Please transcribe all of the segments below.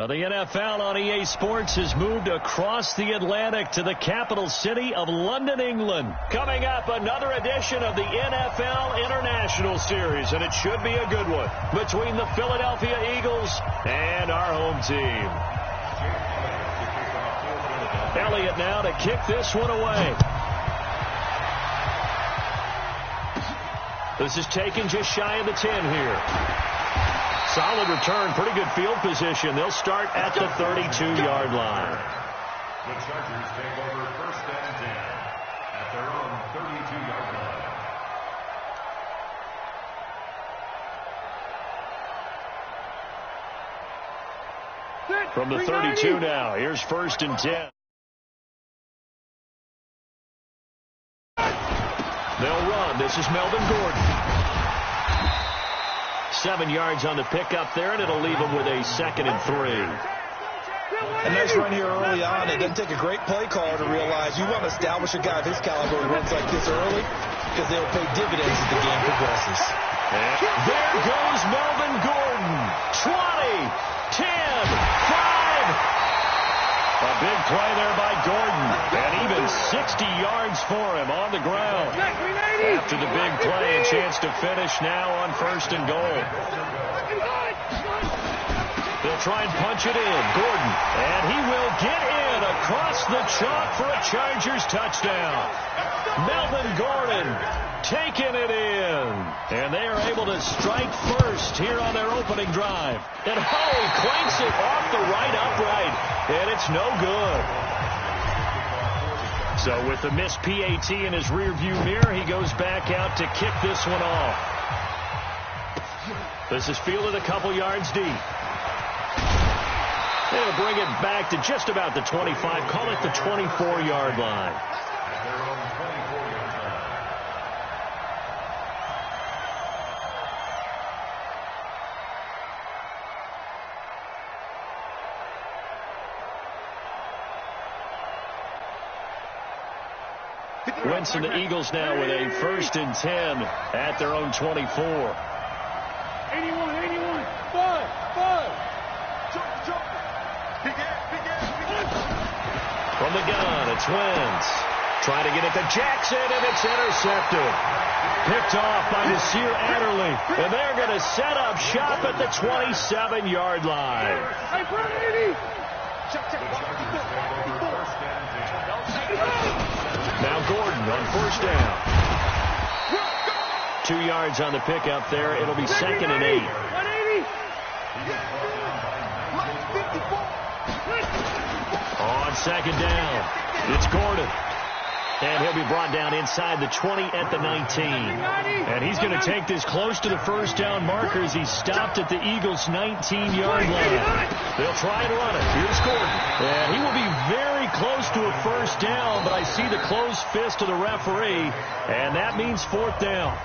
Well, the NFL on EA Sports has moved across the Atlantic to the capital city of London, England. Coming up, another edition of the NFL International Series, and it should be a good one, between the Philadelphia Eagles and our home team. Elliott now to kick this one away. This is taken just shy of the 10 here. Solid return, pretty good field position. They'll start at the 32-yard line. The Chargers take over 1st and 10 at their own 32-yard line. From the 32 now, here's 1st and 10. They'll run. This is Melvin Gordon. 7 yards on the pickup there, and it'll leave them with a 2nd and 3. A nice run here early on. It doesn't take a great play caller to realize you want to establish a guy of his caliber who runs like this early because they'll pay dividends as the game progresses. And there goes Melvin Gordon. 20, 10, 5. A big play there by Gordon, and even 60 yards for him on the ground. After the big play, a chance to finish now on 1st and goal. They'll try and punch it in. Gordon, and he will get in across the chalk for a Chargers touchdown. Melvin Gordon taking it in. And they are able to strike first here on their opening drive. And he clanks it off the right upright. And it's no good. So with the missed PAT in his rearview mirror, he goes back out to kick this one off. This is fielded a couple yards deep. They'll bring it back to just about the 25. Call it the 24-yard line. Winston, the Eagles now with a 1st and 10 at their own 24. 81, 5. From the gun, it's Wentz. Trying to get it to Jackson, and it's intercepted. Picked off by Nasir Adderley. And they're going to set up shop at the 27-yard line. Now Gordon on 1st down. 2 yards on the pickup there. It'll be 2nd and 8. On 2nd down, it's Gordon. And he'll be brought down inside the 20 at the 19. And he's going to take this close to the 1st down marker as he's stopped at the Eagles' 19-yard line. They'll try and run it. Here's Gordon. And he will be very close to a 1st down, but I see the closed fist of the referee, and that means 4th down.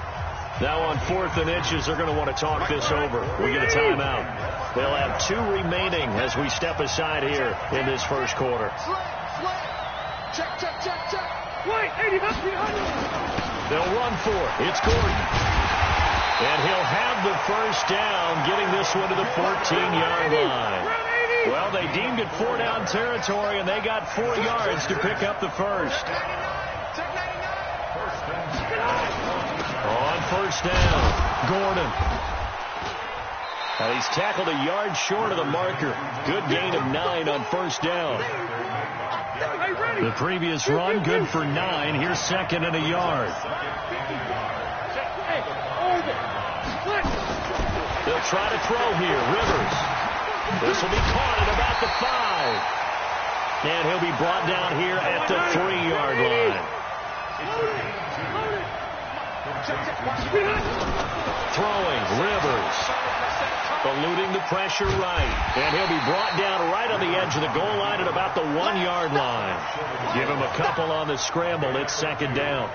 Now on 4th and inches, they're going to want to talk this over. We get a timeout. They'll have 2 remaining as we step aside here in this 1st quarter. Check. They'll run for it. It's Gordon. And he'll have the 1st down, getting this one to the 14-yard line. Well, they deemed it 4-down territory, and they got 4 yards to pick up the 1st. On 1st down, Gordon. Now he's tackled a yard short of the marker. Good gain of 9 on 1st down. The previous run, good for 9. Here's 2nd and a yard. They'll try to throw here. Rivers. This will be caught at about the 5. And he'll be brought down here at the 3-yard line. Throwing, Rivers. Eluding the pressure right. And he'll be brought down right on the edge of the goal line at about the 1-yard line. Give him a couple on the scramble. It's 2nd down.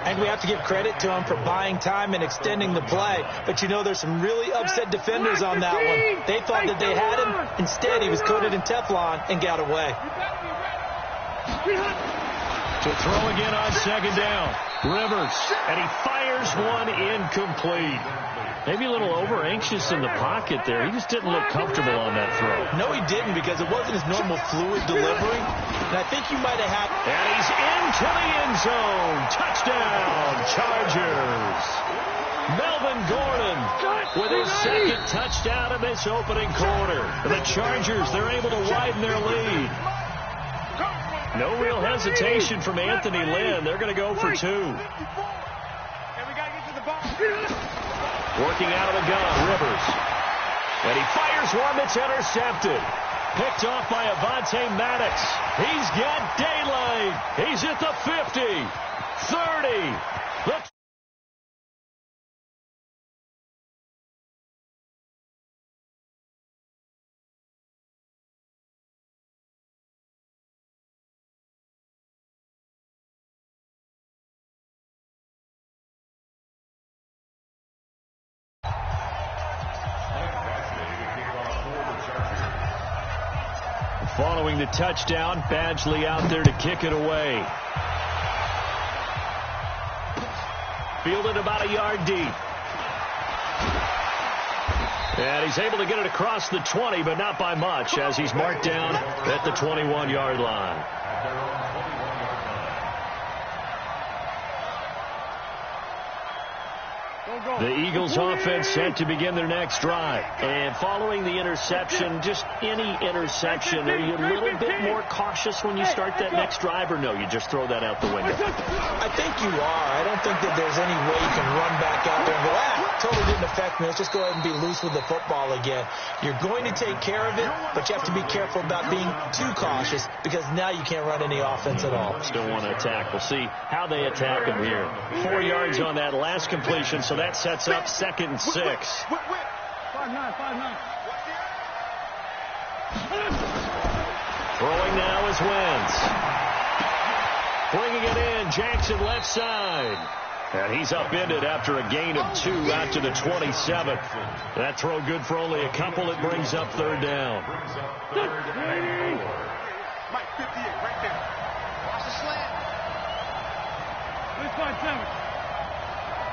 And we have to give credit to him for buying time and extending the play. But, you know, there's some really upset defenders on that one. They thought that they had him. Instead, he was coated in Teflon and got away. To throw again on 2nd down. Rivers. And he fires one incomplete. Maybe a little over-anxious in the pocket there. He just didn't look comfortable on that throw. No, he didn't, because it wasn't his normal fluid delivery. And I think you might have had... And he's into the end zone. Touchdown, Chargers. Melvin Gordon with his second touchdown in this opening quarter. The Chargers, they're able to widen their lead. No real hesitation from Anthony Lynn. They're going to go for two. Working out of the gun, Rivers. And he fires one that's intercepted. Picked off by Avonte Maddox. He's got daylight. He's at the 50, 30. The Following the touchdown, Badgley out there to kick it away. Fielded about a yard deep. And he's able to get it across the 20, but not by much, as he's marked down at the 21-yard line. The Eagles offense set to begin their next drive. And following the interception, just any interception, are you a little bit more cautious when you start that next drive, or no, you just throw that out the window? I think you are. I don't think that there's any way you can run back out there and go, totally didn't affect me. Let's just go ahead and be loose with the football again. You're going to take care of it, but you have to be careful about being too cautious, because now you can't run any offense at all. Still want to attack. We'll see how they attack him here. 4 yards on that last completion, so that sets up 2nd and 6. 5-9, 5-9. Throwing now is Wentz. Bringing it in, Jackson left side. And he's upended after a gain of 2 out to the 27th. That throw good for only a couple. It brings up 3rd down. Mike, 58, right there. Watch the slant. 5-7.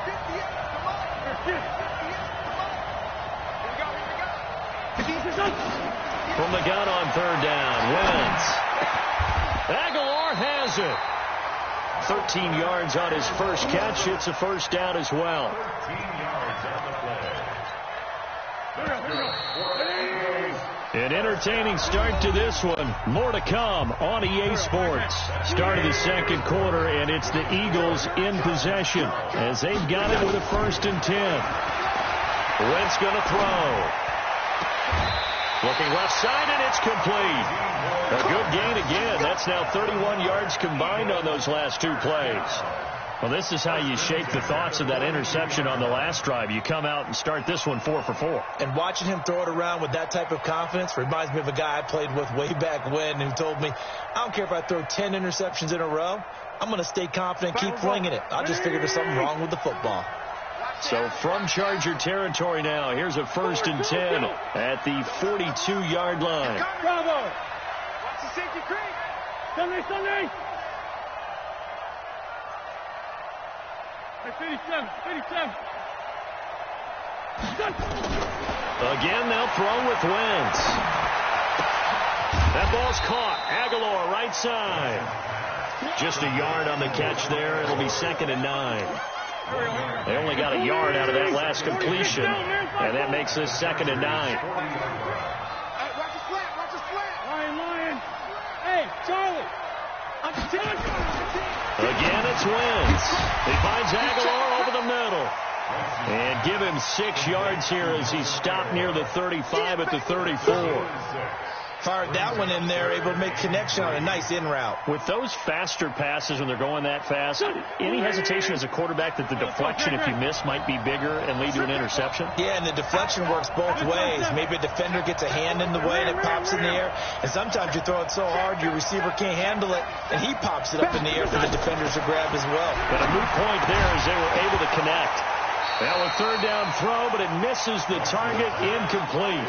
58, come on. 58, come on. From the gun on 3rd down, Wentz. Aguilar has it. 13 yards on his first catch. It's a 1st down as well. 13 yards on the play. An entertaining start to this one. More to come on EA Sports. Start of the 2nd quarter, and it's the Eagles in possession as they've got it with a 1st and 10. Wentz going to throw. Looking left side, and it's complete. A good gain again. That's now 31 yards combined on those last 2 plays. Well, this is how you shake the thoughts of that interception on the last drive. You come out and start this one 4 for 4. And watching him throw it around with that type of confidence reminds me of a guy I played with way back when who told me, I don't care if I throw 10 interceptions in a row. I'm going to stay confident, keep flinging it. I just figured there's something wrong with the football. So from Charger territory now, here's a 1st and 10 at the 42-yard line. Bravo. Watch the safety creek. Sunday. 57. Again, they'll throw with Wentz. That ball's caught. Aguilar, right side. Just a yard on the catch there. It'll be 2nd and 9. They only got a yard out of that last completion, and that makes this 2nd and 9. Watch the slant. Lion. Hey, Charlie. I'm telling you. Again, it's Wentz. He finds Aguilar over the middle. And give him 6 yards here as he's stopped near the 35 at the 34. Fired that one in there, able to make connection on a nice in route. With those faster passes when they're going that fast, any hesitation as a quarterback that the deflection, if you miss, might be bigger and lead to an interception? Yeah, and the deflection works both ways. Maybe a defender gets a hand in the way and it pops in the air. And sometimes you throw it so hard your receiver can't handle it, and he pops it up in the air for the defenders to grab as well. But a moot point there as they were able to connect. Now a third down throw, but it misses the target, incomplete.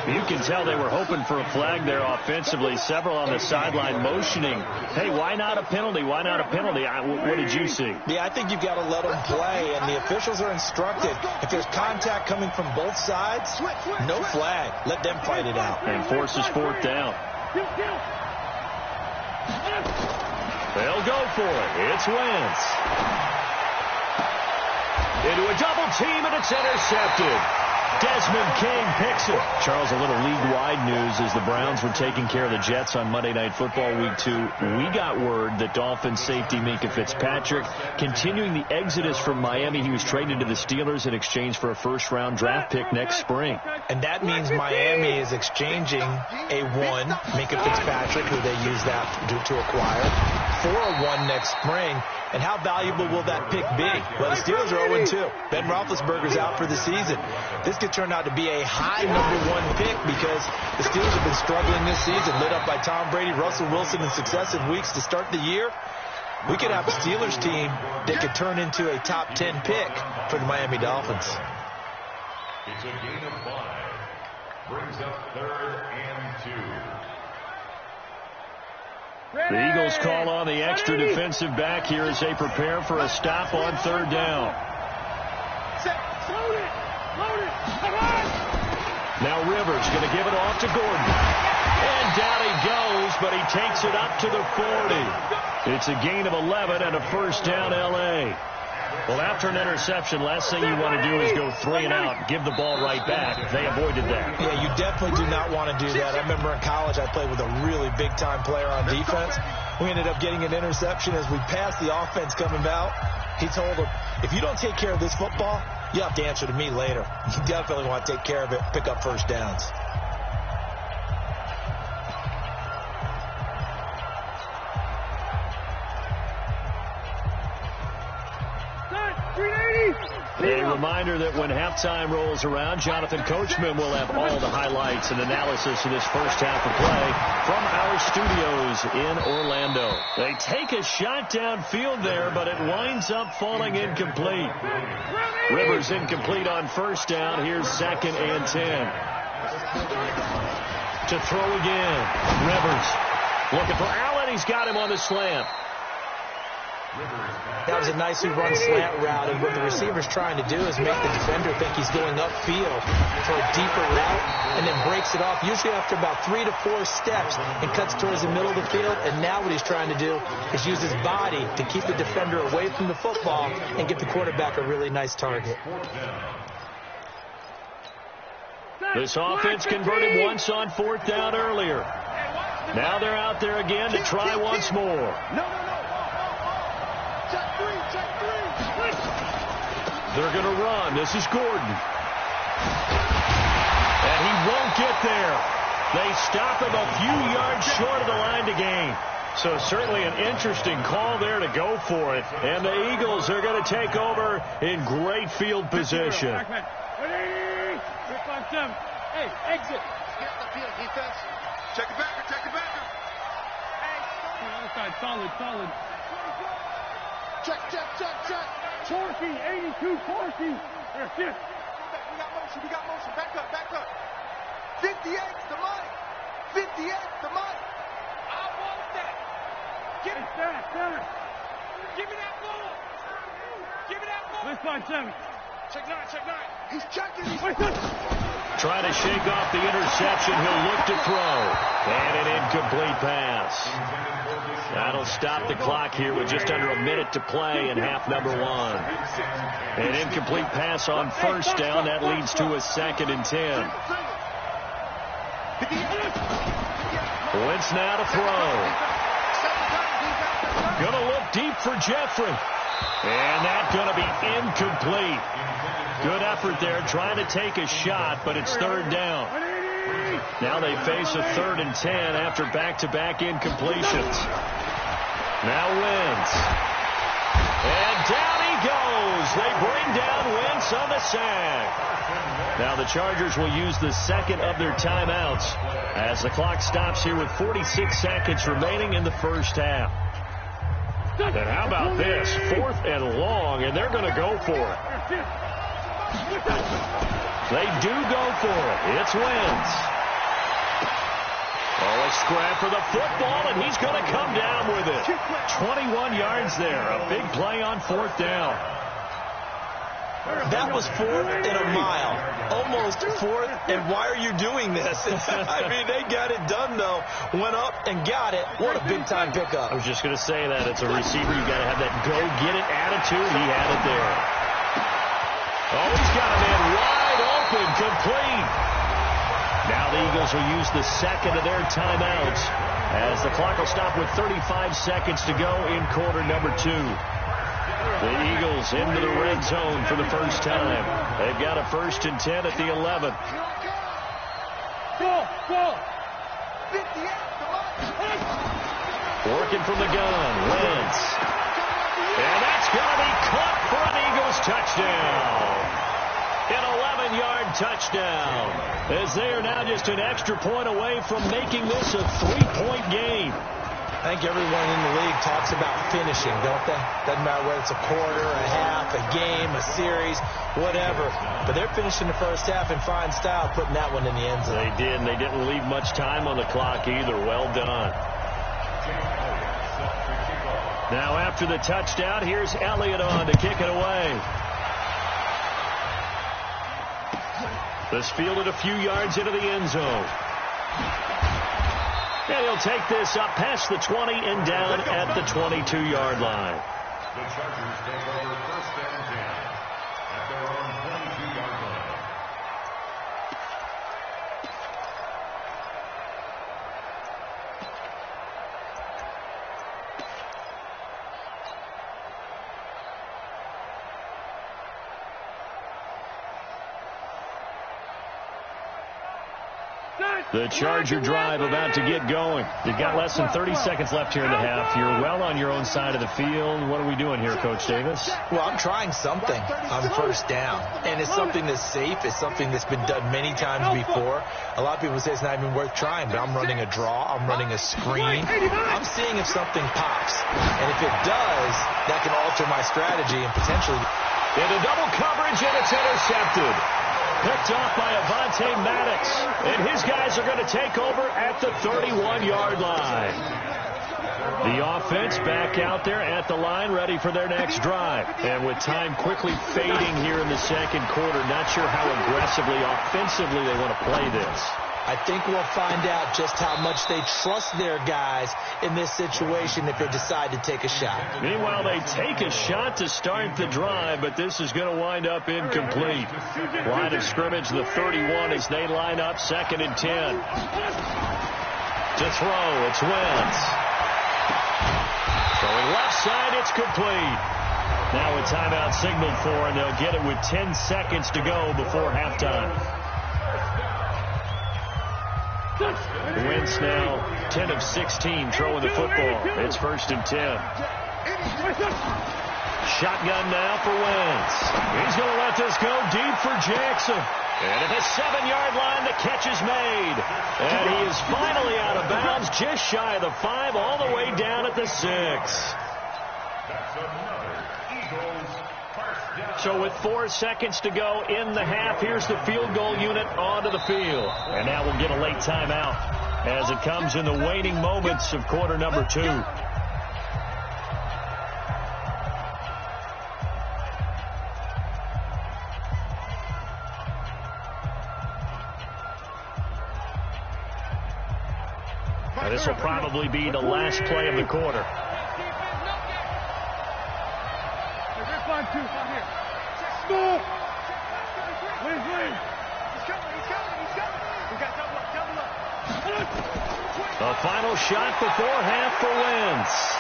You can tell they were hoping for a flag there offensively. Several on the sideline motioning, hey, why not a penalty? Why not a penalty? What did you see? Yeah, I think you've got to let them play, and the officials are instructed. If there's contact coming from both sides, no flag. Let them fight it out. And forces fourth down. They'll go for it. It's Wentz. Into a double team, and it's intercepted. Desmond King picks it. Charles, a little league-wide news as the Browns were taking care of the Jets on Monday Night Football Week 2. We got word that Dolphins safety Minkah Fitzpatrick continuing the exodus from Miami. He was traded to the Steelers in exchange for a first-round draft pick next spring. And that means Miami is exchanging a 1, Minkah Fitzpatrick, who they use that to acquire, for a 1 next spring. And how valuable will that pick be? Well, the Steelers are 0-2. Ben Roethlisberger's out for the season. This could turn out to be a high #1 pick because the Steelers have been struggling this season, lit up by Tom Brady, Russell Wilson in successive weeks to start the year. We could have a Steelers team that could turn into a top 10 pick for the Miami Dolphins. It's a gain of 5. Brings up 3rd and 2. The Eagles call on the extra defensive back here as they prepare for a stop on 3rd down. Now Rivers going to give it off to Gordon. And down he goes, but he takes it up to the 40. It's a gain of 11 and a first down L.A. Well, after an interception, last thing you want to do is go 3 and out, give the ball right back. They avoided that. Yeah, you definitely do not want to do that. I remember in college I played with a really big-time player on defense. We ended up getting an interception as we passed the offense coming out. He told him, if you don't take care of this football, you have to answer to me later. You definitely want to take care of it, pick up first downs. A reminder that when halftime rolls around, Jonathan Coachman will have all the highlights and analysis of this first half of play from our studios in Orlando. They take a shot downfield there, but it winds up falling incomplete. Rivers incomplete on first down. Here's 2nd and 10. To throw again. Rivers looking for Allen. He's got him on the slant. That was a nicely run slant route, and what the receiver's trying to do is make the defender think he's going upfield for a deeper route, and then breaks it off, usually after about 3 to 4 steps, and cuts towards the middle of the field. And now what he's trying to do is use his body to keep the defender away from the football and get the quarterback a really nice target. This offense converted once on 4th down earlier. Now they're out there again to try once more. They're going to run. This is Gordon. And he won't get there. They stop him a few yards short of the line to gain. So certainly an interesting call there to go for it. And the Eagles are going to take over in great field position. Hey, exit. Get the field defense. Check it back. Check it back. Outside, solid. Check. Torquey, 82, Torquey. There, sit. We got motion. Back up. 58's the money. 58's the money. I want that. Give me that ball. Let's find 7. Check 9. He's checking. Trying to shake off the interception. He'll look to throw. And an incomplete pass. That'll stop the clock here with just under a minute to play in half number 1. An incomplete pass on first down. That leads to a 2nd and 10. Wentz now to throw. Gonna look deep for Jeffrey. And that's gonna be incomplete. Good effort there trying to take a shot, but it's 3rd down. Now they face a 3rd and 10 after back-to-back incompletions. Now Wentz. And down he goes. They bring down Wentz on the sack. Now the Chargers will use the 2nd of their timeouts as the clock stops here with 46 seconds remaining in the first half. And how about this? 4th and long, and they're going to go for it. They do go for it. It's Wentz. Oh, a scrap for the football, and he's going to come down with it. 21 yards there. A big play on 4th down. That was 4th and a mile. Almost 4th, and why are you doing this? I mean, they got it done, though. Went up and got it. What a big-time pickup. I was just going to say that. It's a receiver. You got to have that go-get-it attitude. He had it there. Oh, he's got a man wide open, complete. Now the Eagles will use the second of their timeouts as the clock will stop with 35 seconds to go in quarter number 2. The Eagles into the red zone for the first time. They've got a 1st and 10 at the 11. Working from the gun, Wentz. And that's going to be caught for an Eagles touchdown. An 11-yard touchdown. As they are now just an extra point away from making this a 3-point game. I think everyone in the league talks about finishing, don't they? Doesn't matter whether it's a quarter, a half, a game, a series, whatever. But they're finishing the first half in fine style, putting that one in the end zone. They did, and they didn't leave much time on the clock either. Well done. Now after the touchdown, here's Elliott on to kick it away. This fielded a few yards into the end zone. And he'll take this up past the 20 and down at the 22-yard line. The Chargers take over 1st and 10 at their own 22-yard line. The Charger drive about to get going. You've got less than 30 seconds left here in the half. You're well on your own side of the field. What are we doing here, Coach Davis? Well, I'm trying something on 1st down. And it's something that's safe. It's something that's been done many times before. A lot of people say it's not even worth trying, but I'm running a draw. I'm running a screen. I'm seeing if something pops. And if it does, that can alter my strategy and potentially... Into double coverage, and it's intercepted. Picked off by Avonte Maddox. And his guys are going to take over at the 31-yard line. The offense back out there at the line, ready for their next drive. And with time quickly fading here in the second quarter, not sure how aggressively, offensively they want to play this. I think we'll find out just how much they trust their guys in this situation if they decide to take a shot. Meanwhile, they take a shot to start the drive, but this is going to wind up incomplete. Line of scrimmage, the 31, as they line up 2nd and 10. To throw, it's Wentz. Going left side, it's complete. Now a timeout signaled for, and they'll get it with 10 seconds to go before halftime. Wentz now 10 of 16 throwing the football. It's 1st and 10. Shotgun now for Wentz. He's going to let this go deep for Jackson. And at the 7-yard line, the catch is made. And he is finally out of bounds, just shy of the 5, all the way down at the 6. That's another Eagles first down. So with 4 seconds to go in the half, here's the field goal unit onto the field. And now we'll get a late timeout as it comes in the waning moments of quarter number 2. Now this will probably be the last play of the quarter. A final shot before half for Wentz.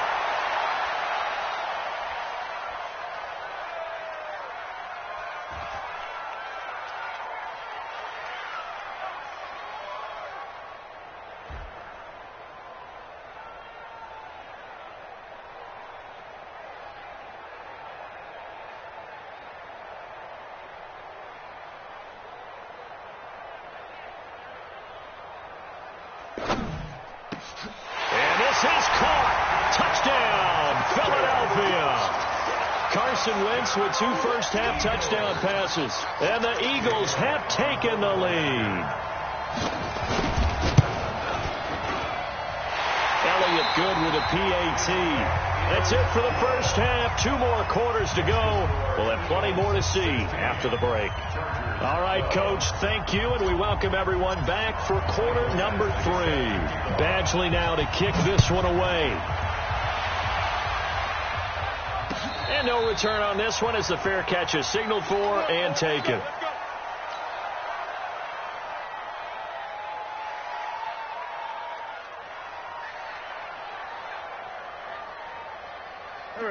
Carson Wentz with 2 first-half touchdown passes. And the Eagles have taken the lead. Elliott good with a PAT. That's it for the first half. 2 more quarters to go. We'll have plenty more to see after the break. All right, Coach, thank you, and we welcome everyone back for quarter number 3. Badgley now to kick this one away. And no return on this one as the fair catch is signaled for and taken.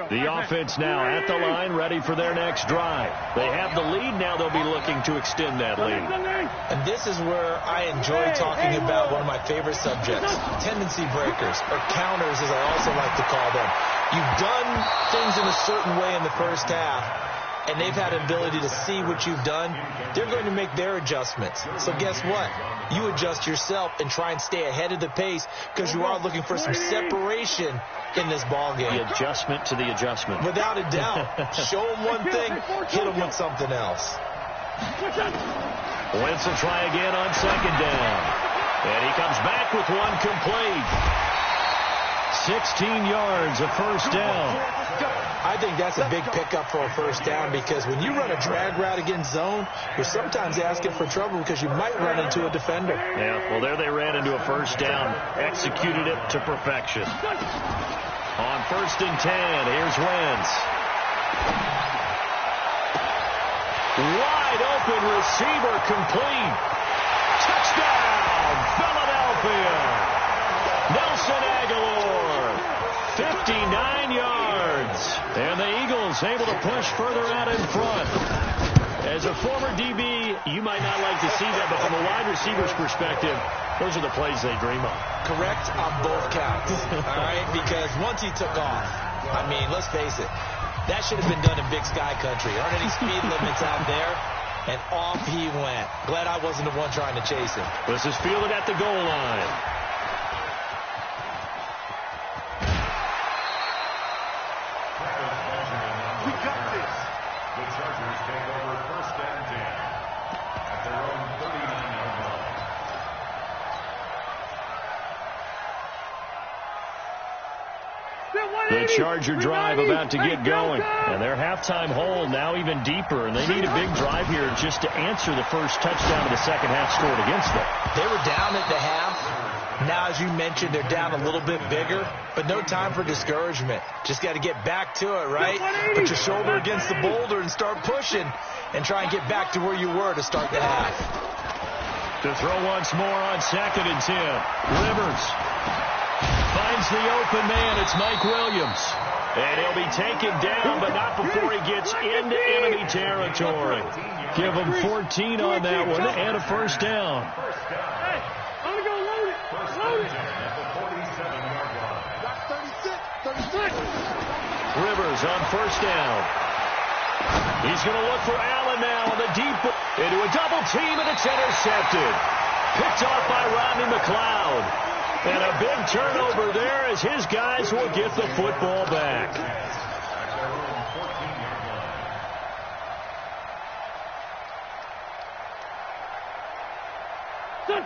The offense now at the line, ready for their next drive. They have the lead. Now they'll be looking to extend that lead. And this is where I enjoy talking about one of my favorite subjects, tendency breakers, or counters as I also like to call them. You've done things in a certain way in the first half, and they've had an ability to see what you've done. They're going to make their adjustments. So guess what? You adjust yourself and try and stay ahead of the pace because you are looking for some separation in this ball game. The adjustment to the adjustment. Without a doubt. Show them one thing, hit them with something else. Wentz will try again on second down. And he comes back with one complete. 16 yards, a first down. I think that's a big pickup for a first down because when you run a drag route against zone, you're sometimes asking for trouble because you might run into a defender. Yeah, well, there they ran into a first down, executed it to perfection. On 1st and 10, here's Wentz. Wide open receiver complete. Touchdown, Philadelphia. Nelson Aguilar, 59 yards. And the Eagles able to push further out in front. As a former DB, you might not like to see that, but from a wide receiver's perspective, those are the plays they dream of. Correct on both counts, all right? Because once he took off, I mean, let's face it, that should have been done in Big Sky Country. Aren't any speed limits out there? And off he went. Glad I wasn't the one trying to chase him. This is fielded at the goal line. We got this. The Chargers take over 1st and 10 at their own 39-yard line. The Charger drive about to get going. And their halftime hole now even deeper. And they need a big drive here just to answer the first touchdown of the second half scored against them. They were down at the half. Now, as you mentioned, they're down a little bit bigger. But no time for discouragement. Just got to get back to it, right? Put your shoulder against the boulder and start pushing. And try and get back to where you were to start the half. To throw once more on 2nd and 10. Rivers finds the open man. It's Mike Williams. And he'll be taken down, but not before he gets into enemy territory. Give him 14 on that one and a first down. Hey, I'm going to go load it. Load it. At the 47-yard line. Got 36. Rivers on first down. He's going to look for Allen now on the deep. Into a double team, and it's intercepted. Picked off by Rodney McLeod. And a big turnover there as his guys will get the football back.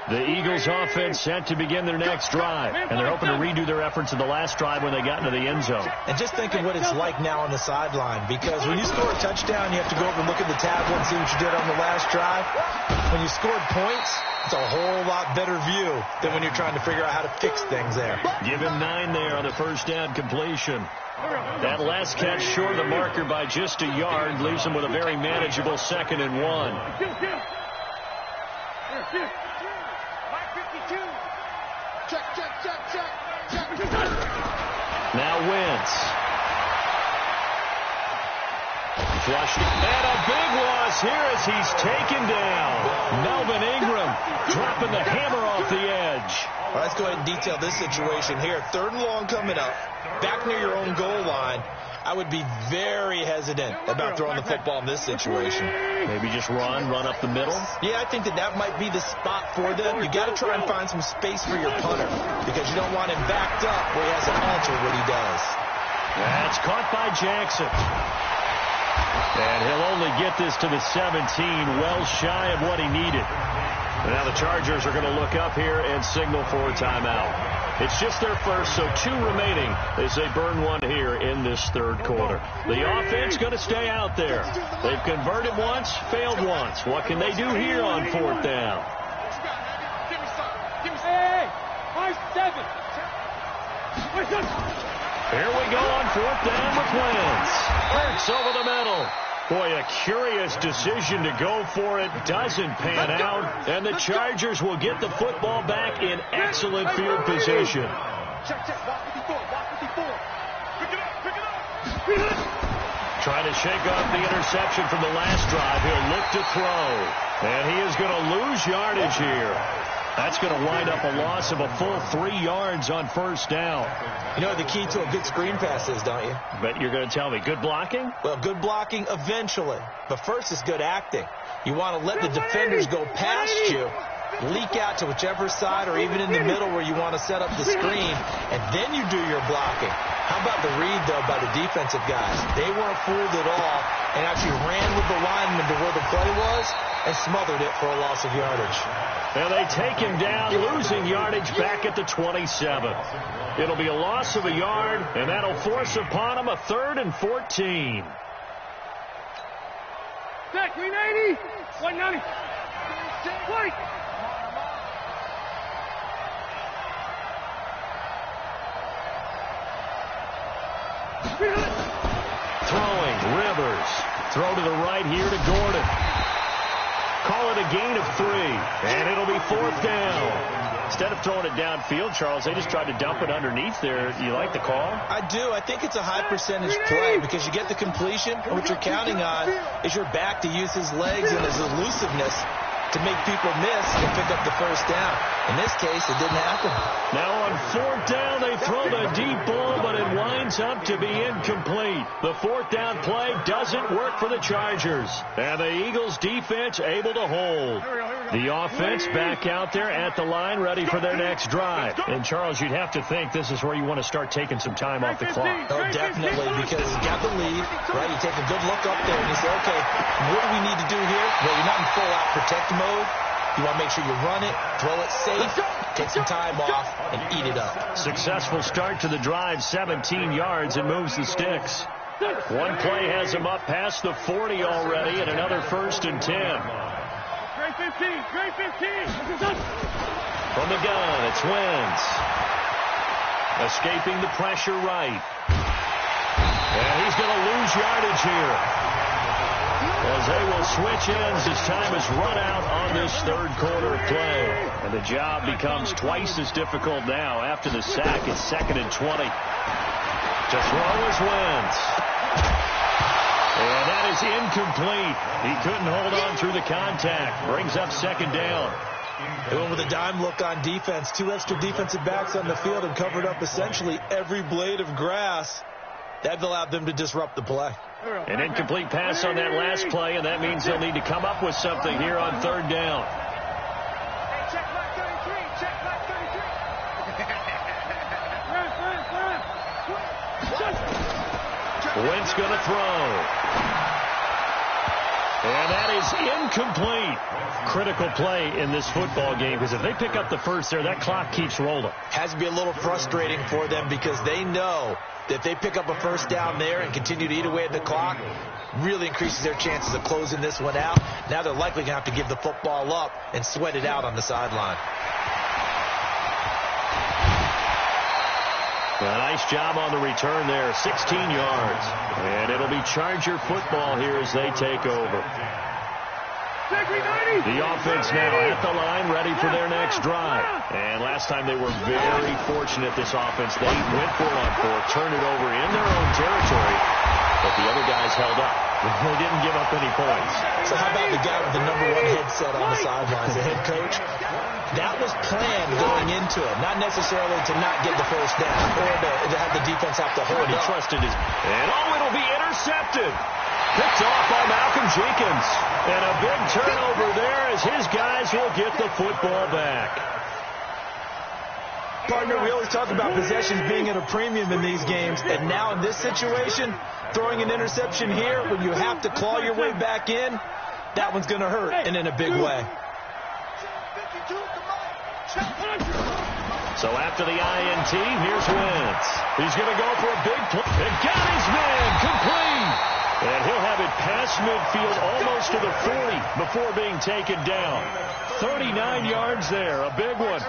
The Eagles offense set to begin their next drive. And they're hoping to redo their efforts in the last drive when they got into the end zone. And just think of what it's like now on the sideline. Because when you score a touchdown, you have to go over and look at the tablet and see what you did on the last drive. When you scored points, it's a whole lot better view than when you're trying to figure out how to fix things there. Give him 9 there on the first down completion. That last catch short of the marker by just a yard leaves him with a very manageable 2nd and 1. Now Wentz. Flushed. And a big loss here as he's taken down. Melvin Ingram dropping the hammer off the edge. Well, let's go ahead and detail this situation here. 3rd and long coming up. Back near your own goal line. I would be very hesitant about throwing the football in this situation. Maybe just run up the middle? Yeah, I think that might be the spot for them. You got to try and find some space for your punter because you don't want him backed up where he has to alter what he does. That's caught by Jackson. And he'll only get this to the 17, well shy of what he needed. Now the Chargers are going to look up here and signal for a timeout. It's just their first, so 2 remaining as they burn one here in this third quarter. The offense going to stay out there. They've converted once, failed once. What can they do here on 4th down? Here we go on 4th down with Wentz. Hurts over the middle. Boy, a curious decision to go for it. Doesn't pan out. And the Chargers will get the football back in excellent field position. Trying to shake off the interception from the last drive. He'll look to throw. And he is going to lose yardage here. That's going to wind up a loss of a full 3 yards on 1st down. You know what the key to a good screen pass is, don't you? Bet you're going to tell me. Good blocking? Well, good blocking eventually. But first is good acting. You want to let the defenders go past you, leak out to whichever side or even in the middle where you want to set up the screen, and then you do your blocking. How about the read, though, by the defensive guys? They weren't fooled at all and actually ran with the lineman to where the play was and smothered it for a loss of yardage. And they take him down, losing yardage back at the 27. It'll be a loss of a yard, and that'll force upon him a 3rd and 14. Back, 390, 190. Wait. Throwing, Rivers. Throw to the right here to Gordon. Call it a gain of 3, and it'll be 4th down. Instead of throwing it downfield, Charles, they just tried to dump it underneath there. Do you like the call? I do. I think it's a high percentage play because you get the completion, and what you're counting on is your back to use his legs and his elusiveness to make people miss and pick up the 1st down. In this case, it didn't happen. Now on 4th down, they throw the deep ball, but it winds up to be incomplete. The 4th down play doesn't work for the Chargers. And the Eagles defense able to hold. The offense back out there at the line, ready for their next drive. And Charles, you'd have to think this is where you want to start taking some time off the clock. Oh, definitely, because you got the lead, right? You take a good look up there and you say, okay, what do we need to do here? Well, you're not in full-out protect mode. You want to make sure you run it, throw it safe, take some time off, and eat it up. Successful start to the drive, 17 yards, and moves the sticks. One play has him up past the 40 already, and another 1st and 10. Great 15, great 15. From the gun, it's Wentz. Escaping the pressure right. And he's going to lose yardage here, as they will switch ends as time is run out on this 3rd quarter play. And the job becomes twice as difficult now after the sack. It's 2nd and 20. To throw is Wentz. And that is incomplete. He couldn't hold on through the contact. Brings up 2nd down. They went with a dime look on defense. 2 extra defensive backs on the field and covered up essentially every blade of grass. That allowed them to disrupt the play. An incomplete pass on that last play, and that means they'll need to come up with something here on 3rd down. Check back 33. Check back 33. Wentz going to throw. And that is incomplete. Critical play in this football game, because if they pick up the 1st there, that clock keeps rolling. Has to be a little frustrating for them because they know that if they pick up a 1st down there and continue to eat away at the clock, really increases their chances of closing this one out. Now they're likely going to have to give the football up and sweat it out on the sideline. A nice job on the return there, 16 yards. And it'll be Charger football here as they take over. The offense now at the line, ready for their next drive. And last time they were very fortunate, this offense. They went for it on 4th, turned it over in their own territory, but the other guys held up. They didn't give up any points. So how about the guy with the #1 headset on the sidelines, the head coach? That was planned going into it, not necessarily to not get the 1st down or to have the defense have to hold He up. trusted his... And it'll be intercepted. Picked off by Malcolm Jenkins. And a big turnover there as his guys will get the football back. Partner, we always talk about possessions being at a premium in these games, and now in this situation, Throwing an interception here when you have to claw your way back in, that one's going to hurt, and in a big way. So after the INT, here's Wentz. He's going to go for a big play. And got his man complete. And he'll have it past midfield almost to the 40 before being taken down. 39 yards there, a big one.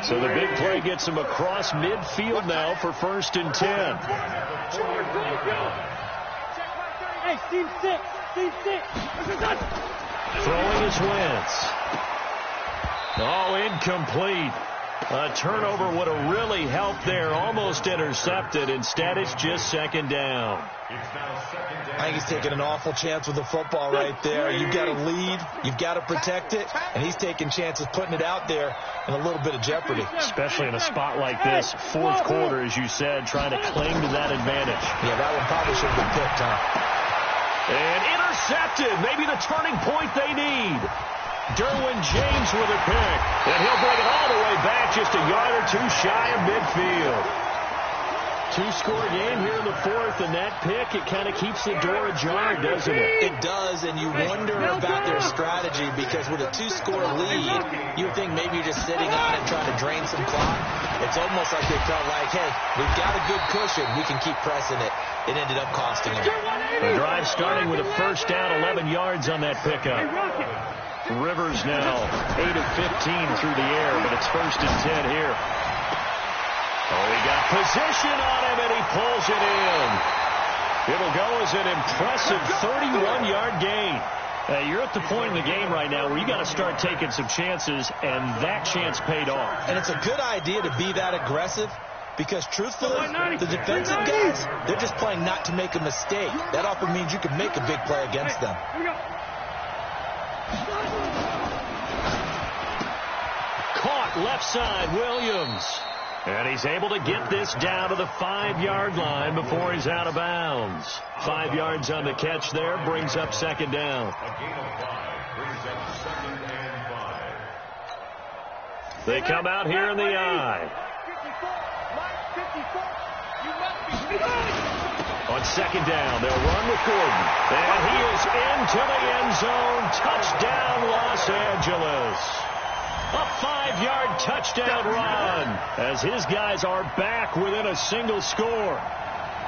So the big play gets him across midfield now for 1st and 10. Hey, team 6. Team 6. Throwing is Wentz. Oh, incomplete. A turnover would have really helped there. Almost intercepted. Instead, it's just 2nd down. I think he's taking an awful chance with the football right there. You've got to lead. You've got to protect it. And he's taking chances putting it out there in a little bit of jeopardy. Especially in a spot like this. 4th quarter, as you said, trying to cling to that advantage. Yeah, that one probably should have been picked, huh? And intercepted. Maybe the turning point they need. Derwin James with a pick. And he'll bring it all the way back just a yard or two shy of midfield. 2-score game here in the 4th, and that pick, it kind of keeps the door ajar, doesn't it? It does, and you wonder about their strategy because with a 2-score lead, you think maybe you're just sitting on it trying to drain some clock. It's almost like they felt like, hey, we've got a good cushion. We can keep pressing it. It ended up costing them. The drive starting with a 1st down, 11 yards on that pickup. Rivers now 8 of 15 through the air, but it's 1st and 10 here. Oh, he got position on him, and he pulls it in. It'll go as an impressive 31-yard gain. You're at the point in the game right now where you got to start taking some chances, and that chance paid off. And it's a good idea to be that aggressive because, truthfully, the defensive guys, they're just playing not to make a mistake. That often means you can make a big play against them. Caught left side, Williams. And he's able to get this down to the 5-yard line before he's out of bounds. 5 yards on the catch there, brings up 2nd down. A gain of 5 brings up 2nd and 5. They come out here in the I. On 2nd down, they'll run with Gordon. And he is into the end zone. Touchdown, Los Angeles. A 5-yard touchdown run as his guys are back within a single score.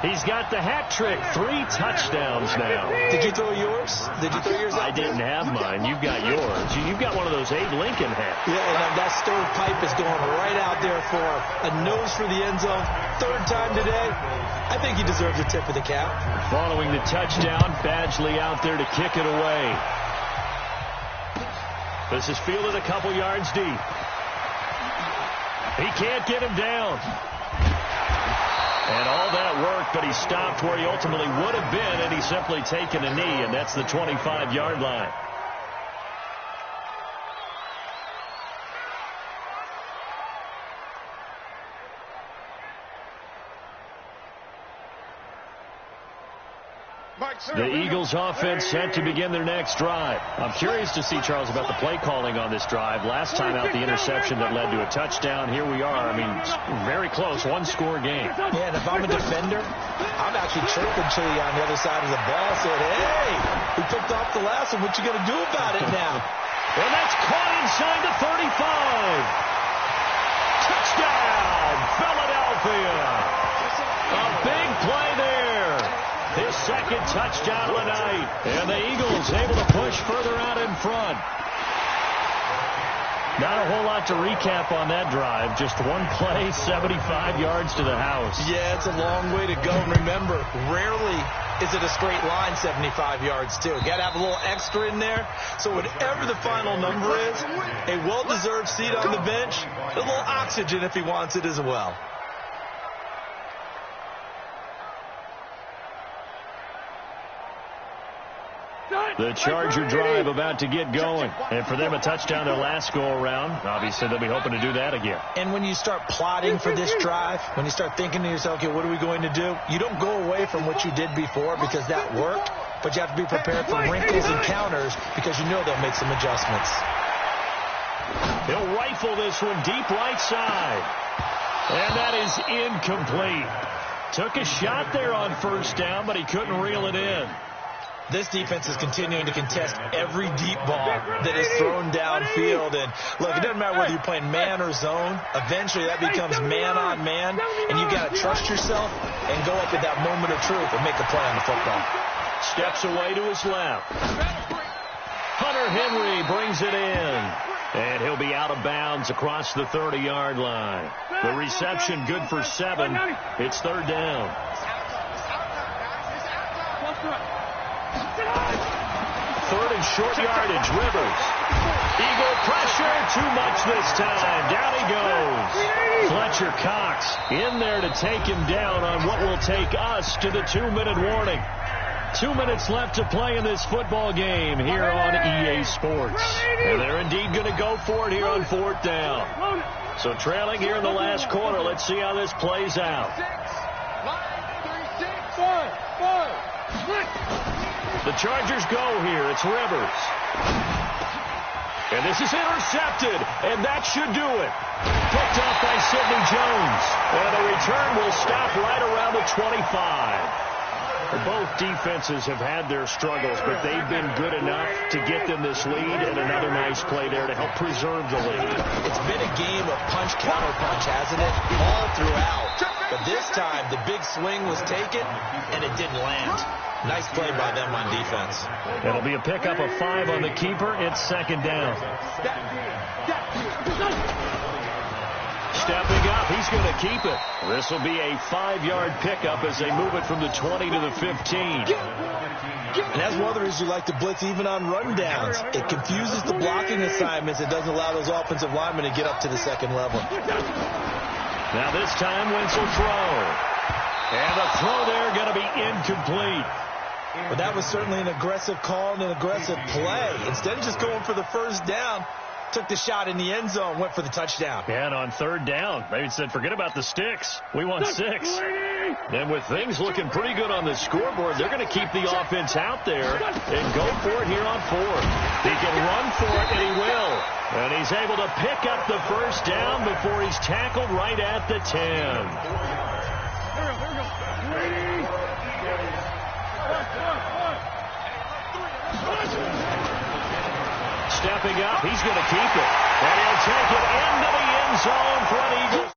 He's got the hat trick, 3 touchdowns now. Did you throw yours? Did you throw yours out? I didn't have mine. You've got yours. You've got one of those Abe Lincoln hats. Yeah, and that stovepipe is going right out there for a nose for the end zone. 3rd time today. I think he deserves a tip of the cap. Following the touchdown, Badgley out there to kick it away. This is fielded a couple yards deep. He can't get him down. And all that work, but he stopped where he ultimately would have been, and he's simply taken a knee, and that's the 25-yard line. The Eagles offense set to begin their next drive. I'm curious to see, Charles, about the play calling on this drive. Last time out, the interception that led to a touchdown. Here we are. I mean, very close, 1-score game. Yeah, and if I'm a defender, I'm actually chirping to you on the other side of the ball, saying, hey, we picked off the last one. What you going to do about it now? And that's caught inside the 35. Touchdown, Philadelphia. A big play there. His 2nd touchdown of the night. And the Eagles able to push further out in front. Not a whole lot to recap on that drive. Just one play, 75 yards to the house. Yeah, it's a long way to go. And remember, rarely is it a straight line 75 yards, too. Got to have a little extra in there. So whatever the final number is, a well-deserved seat on the bench, a little oxygen if he wants it as well. The Charger drive about to get going. And for them, a touchdown their last go-around. Obviously, they'll be hoping to do that again. And when you start plotting for this drive, when you start thinking to yourself, okay, what are we going to do? You don't go away from what you did before because that worked, but you have to be prepared for wrinkles and counters because you know they'll make some adjustments. He'll rifle this one deep right side. And that is incomplete. Took a shot there on first down, but he couldn't reel it in. This defense is continuing to contest every deep ball that is thrown downfield. And, look, it doesn't matter whether you're playing man or zone. Eventually, that becomes man-on-man, and you've got to trust yourself and go up at that moment of truth and make a play on the football. Steps away to his left. Hunter Henry brings it in. And he'll be out of bounds across the 30-yard line. The reception good for 7. It's third down. Third and short yardage, Rivers. Eagle pressure, too much this time. Down he goes. Fletcher Cox in there to take him down on what will take us to the 2-minute warning. 2 minutes left to play in this football game here on EA Sports. And they're indeed going to go for it here on fourth down. So trailing here in the last quarter. Let's see how this plays out. The Chargers go here. It's Rivers. And this is intercepted. And that should do it. Picked up by Sidney Jones. And the return will stop right around the 25. Both defenses have had their struggles, but they've been good enough to get them this lead, and another nice play there to help preserve the lead. It's been a game of punch-counter-punch, hasn't it? All throughout. But this time, the big swing was taken, and it didn't land. Nice play by them on defense. It'll be a pickup of 5 on the keeper. It's second down. Stepping up, he's going to keep it. This will be a 5-yard pickup as they move it from the 20 to the 15. And that's one of the reasons you like to blitz even on rundowns. It confuses the blocking assignments. It doesn't allow those offensive linemen to get up to the second level. Now this time Wentz will throw. And the throw there going to be incomplete. But that was certainly an aggressive call and an aggressive play. Instead of just going for the first down, took the shot in the end zone, went for the touchdown. And on third down, they said, forget about the sticks. We want 6. And with things looking pretty good on the scoreboard, they're going to keep the offense out there and go for it here on fourth. He can run for it, and he will. And he's able to pick up the first down before he's tackled right at the 10. Stepping up, he's going to keep it. And he'll take it into the end zone for an Eagle.